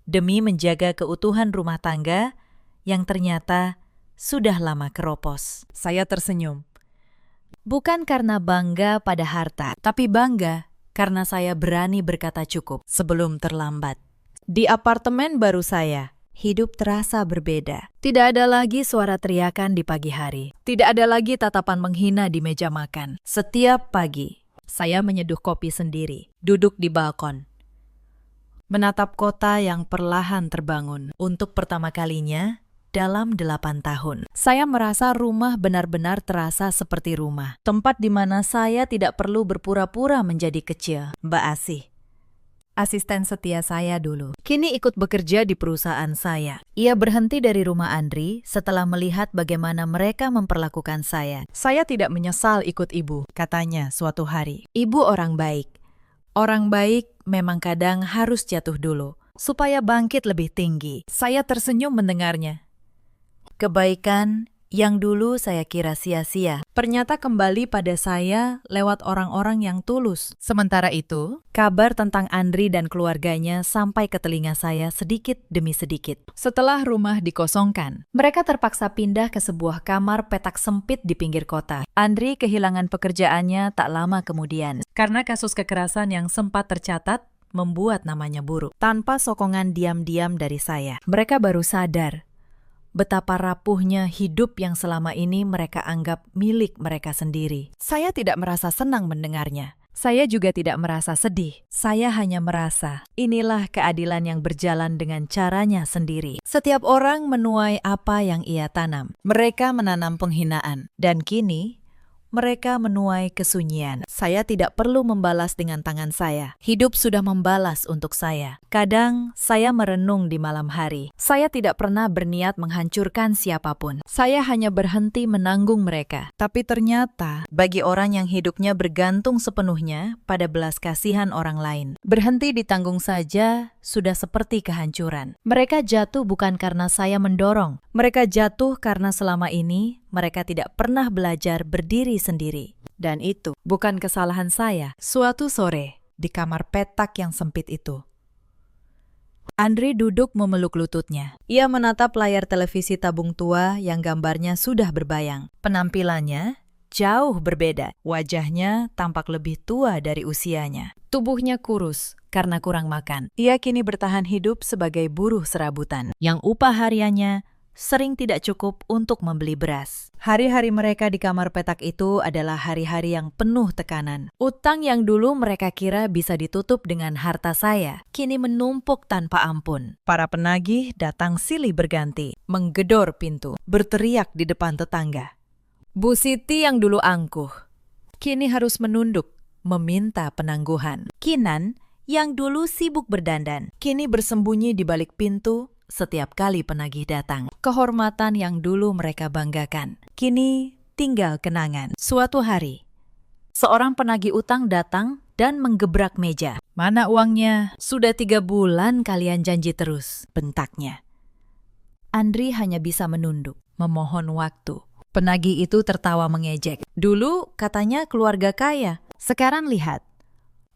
demi menjaga keutuhan rumah tangga yang ternyata sudah lama keropos. Saya tersenyum. Bukan karena bangga pada harta, tapi bangga karena saya berani berkata cukup sebelum terlambat. Di apartemen baru saya, hidup terasa berbeda. Tidak ada lagi suara teriakan di pagi hari. Tidak ada lagi tatapan menghina di meja makan. Setiap pagi, saya menyeduh kopi sendiri, duduk di balkon, menatap kota yang perlahan terbangun. Untuk pertama kalinya dalam 8 tahun, saya merasa rumah benar-benar terasa seperti rumah. Tempat di mana saya tidak perlu berpura-pura menjadi kecil. Mbak Asih, asisten setia saya dulu, kini ikut bekerja di perusahaan saya. Ia berhenti dari rumah Andri setelah melihat bagaimana mereka memperlakukan saya. Saya tidak menyesal ikut ibu, katanya suatu hari. Ibu orang baik. Orang baik memang kadang harus jatuh dulu, supaya bangkit lebih tinggi. Saya tersenyum mendengarnya. Kebaikan yang dulu saya kira sia-sia, ternyata kembali pada saya lewat orang-orang yang tulus. Sementara itu, kabar tentang Andri dan keluarganya sampai ke telinga saya sedikit demi sedikit. Setelah rumah dikosongkan, mereka terpaksa pindah ke sebuah kamar petak sempit di pinggir kota. Andri kehilangan pekerjaannya tak lama kemudian, karena kasus kekerasan yang sempat tercatat membuat namanya buruk. Tanpa sokongan diam-diam dari saya, mereka baru sadar betapa rapuhnya hidup yang selama ini mereka anggap milik mereka sendiri. Saya tidak merasa senang mendengarnya. Saya juga tidak merasa sedih. Saya hanya merasa inilah keadilan yang berjalan dengan caranya sendiri. Setiap orang menuai apa yang ia tanam. Mereka menanam penghinaan. Dan kini mereka menuai kesunyian. Saya tidak perlu membalas dengan tangan saya. Hidup sudah membalas untuk saya. Kadang saya merenung di malam hari. Saya tidak pernah berniat menghancurkan siapapun. Saya hanya berhenti menanggung mereka. Tapi ternyata bagi orang yang hidupnya bergantung sepenuhnya pada belas kasihan orang lain, berhenti ditanggung saja sudah seperti kehancuran. Mereka jatuh bukan karena saya mendorong. Mereka jatuh karena selama ini mereka tidak pernah belajar berdiri sendiri. Dan itu bukan kesalahan saya. Suatu sore, di kamar petak yang sempit itu, Andri duduk memeluk lututnya. Ia menatap layar televisi tabung tua yang gambarnya sudah berbayang. Penampilannya jauh berbeda. Wajahnya tampak lebih tua dari usianya. Tubuhnya kurus karena kurang makan. Ia kini bertahan hidup sebagai buruh serabutan, yang upah hariannya sering tidak cukup untuk membeli beras. Hari-hari mereka di kamar petak itu adalah hari-hari yang penuh tekanan. Utang yang dulu mereka kira bisa ditutup dengan harta saya, kini menumpuk tanpa ampun. Para penagih datang silih berganti, menggedor pintu, berteriak di depan tetangga. Bu Siti yang dulu angkuh, kini harus menunduk, meminta penangguhan. Kinan yang dulu sibuk berdandan, kini bersembunyi di balik pintu setiap kali penagih datang. Kehormatan yang dulu mereka banggakan, kini tinggal kenangan. Suatu hari, seorang penagih utang datang dan menggebrak meja. Mana uangnya? Sudah 3 bulan kalian janji terus, bentaknya. Andri hanya bisa menunduk, memohon waktu. Penagih itu tertawa mengejek. Dulu katanya keluarga kaya, sekarang lihat.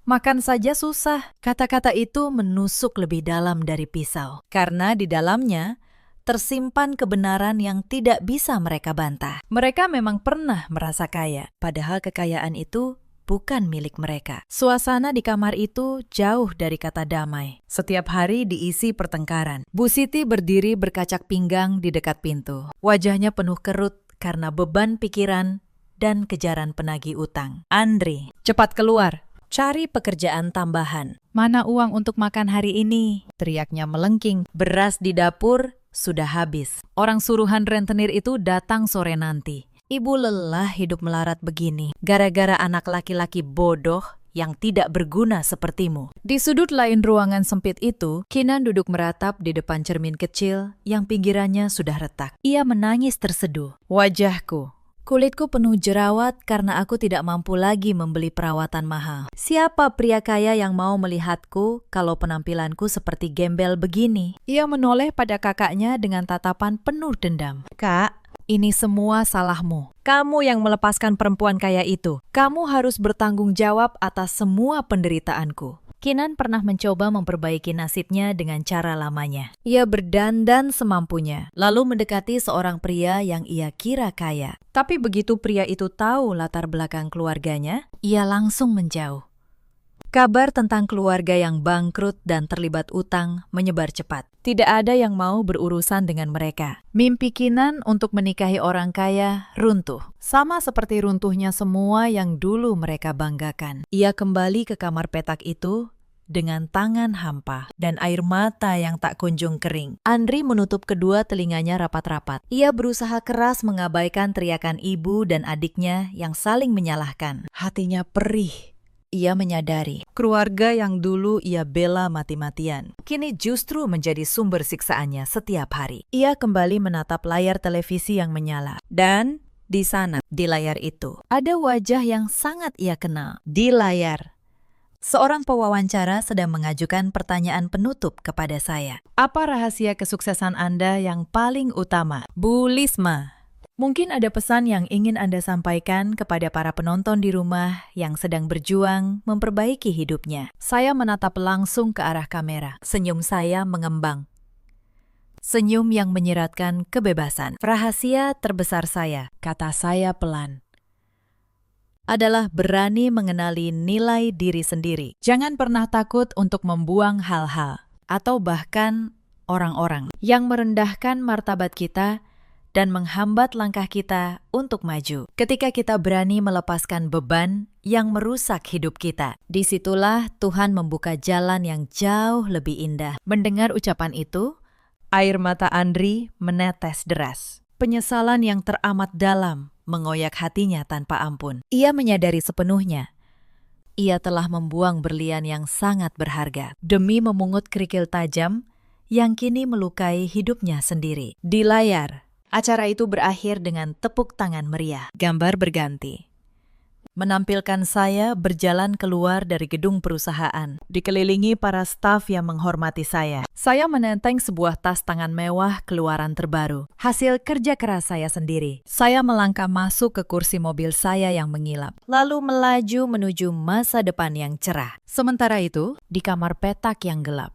Makan saja susah. Kata-kata itu menusuk lebih dalam dari pisau. Karena di dalamnya tersimpan kebenaran yang tidak bisa mereka bantah. Mereka memang pernah merasa kaya, padahal kekayaan itu bukan milik mereka. Suasana di kamar itu jauh dari kata damai. Setiap hari diisi pertengkaran. Bu Siti berdiri berkacak pinggang di dekat pintu. Wajahnya penuh kerut karena beban pikiran dan kejaran penagih utang. Andri, cepat keluar. Cari pekerjaan tambahan. Mana uang untuk makan hari ini? Teriaknya melengking. Beras di dapur sudah habis. Orang suruhan rentenir itu datang sore nanti. Ibu lelah hidup melarat begini, gara-gara anak laki-laki bodoh yang tidak berguna sepertimu. Di sudut lain ruangan sempit itu, Kinan duduk meratap di depan cermin kecil yang pinggirannya sudah retak. Ia menangis terseduh. Wajahku, kulitku penuh jerawat karena aku tidak mampu lagi membeli perawatan mahal. Siapa pria kaya yang mau melihatku kalau penampilanku seperti gembel begini? Ia menoleh pada kakaknya dengan tatapan penuh dendam. Kak, ini semua salahmu. Kamu yang melepaskan perempuan kaya itu. Kamu harus bertanggung jawab atas semua penderitaanku. Kinan pernah mencoba memperbaiki nasibnya dengan cara lamanya. Ia berdandan semampunya, lalu mendekati seorang pria yang ia kira kaya. Tapi begitu pria itu tahu latar belakang keluarganya, ia langsung menjauh. Kabar tentang keluarga yang bangkrut dan terlibat utang menyebar cepat. Tidak ada yang mau berurusan dengan mereka. Mimpi Kinan untuk menikahi orang kaya runtuh. Sama seperti runtuhnya semua yang dulu mereka banggakan. Ia kembali ke kamar petak itu dengan tangan hampa dan air mata yang tak kunjung kering. Andri menutup kedua telinganya rapat-rapat. Ia berusaha keras mengabaikan teriakan ibu dan adiknya yang saling menyalahkan. Hatinya perih. Ia menyadari, keluarga yang dulu ia bela mati-matian, kini justru menjadi sumber siksaannya setiap hari. Ia kembali menatap layar televisi yang menyala. Dan di sana, di layar itu, ada wajah yang sangat ia kenal. Di layar, seorang pewawancara sedang mengajukan pertanyaan penutup kepada saya. Apa rahasia kesuksesan Anda yang paling utama? Bu Lisma. Mungkin ada pesan yang ingin Anda sampaikan kepada para penonton di rumah yang sedang berjuang memperbaiki hidupnya. Saya menatap langsung ke arah kamera. Senyum saya mengembang. Senyum yang menyiratkan kebebasan. Rahasia terbesar saya, kata saya pelan, adalah berani mengenali nilai diri sendiri. Jangan pernah takut untuk membuang hal-hal atau bahkan orang-orang yang merendahkan martabat kita dan menghambat langkah kita untuk maju. Ketika kita berani melepaskan beban yang merusak hidup kita, disitulah Tuhan membuka jalan yang jauh lebih indah. Mendengar ucapan itu, air mata Andri menetes deras. Penyesalan yang teramat dalam mengoyak hatinya tanpa ampun. Ia menyadari sepenuhnya, ia telah membuang berlian yang sangat berharga demi memungut kerikil tajam yang kini melukai hidupnya sendiri. Di layar, acara itu berakhir dengan tepuk tangan meriah. Gambar berganti. Menampilkan saya berjalan keluar dari gedung perusahaan, dikelilingi para staf yang menghormati saya. Saya menenteng sebuah tas tangan mewah keluaran terbaru, hasil kerja keras saya sendiri. Saya melangkah masuk ke kursi mobil saya yang mengilap, lalu melaju menuju masa depan yang cerah. Sementara itu, di kamar petak yang gelap,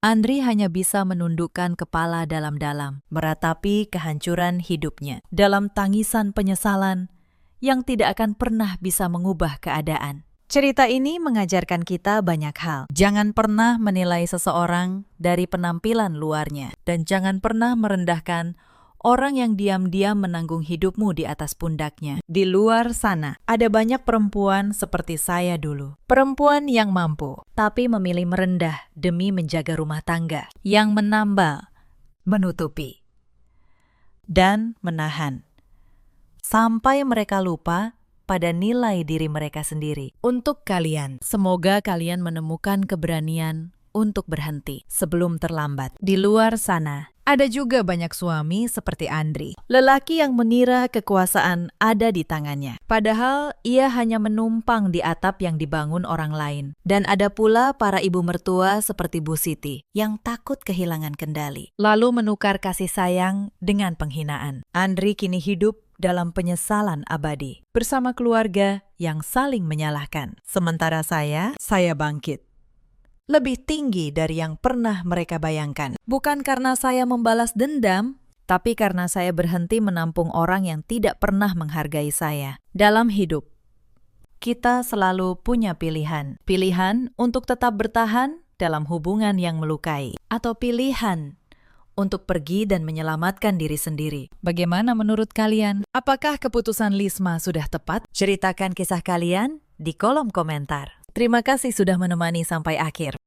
Andri hanya bisa menundukkan kepala dalam-dalam, meratapi kehancuran hidupnya dalam tangisan penyesalan yang tidak akan pernah bisa mengubah keadaan. Cerita ini mengajarkan kita banyak hal. Jangan pernah menilai seseorang dari penampilan luarnya, dan jangan pernah merendahkan orang yang diam-diam menanggung hidupmu di atas pundaknya. Di luar sana, ada banyak perempuan seperti saya dulu. Perempuan yang mampu, tapi memilih merendah demi menjaga rumah tangga. Yang menambal, menutupi, dan menahan. Sampai mereka lupa pada nilai diri mereka sendiri. Untuk kalian, semoga kalian menemukan keberanian untuk berhenti sebelum terlambat. Di luar sana, Ada juga banyak suami seperti Andri, lelaki yang mengira kekuasaan ada di tangannya. Padahal ia hanya menumpang di atap yang dibangun orang lain. Dan ada pula para ibu mertua seperti Bu Siti yang takut kehilangan kendali, lalu menukar kasih sayang dengan penghinaan. Andri kini hidup dalam penyesalan abadi, bersama keluarga yang saling menyalahkan. Sementara saya bangkit. Lebih tinggi dari yang pernah mereka bayangkan. Bukan karena saya membalas dendam, tapi karena saya berhenti menampung orang yang tidak pernah menghargai saya. Dalam hidup, kita selalu punya pilihan. Pilihan untuk tetap bertahan dalam hubungan yang melukai, atau pilihan untuk pergi dan menyelamatkan diri sendiri. Bagaimana menurut kalian? Apakah keputusan Lisma sudah tepat? Ceritakan kisah kalian di kolom komentar. Terima kasih sudah menemani sampai akhir.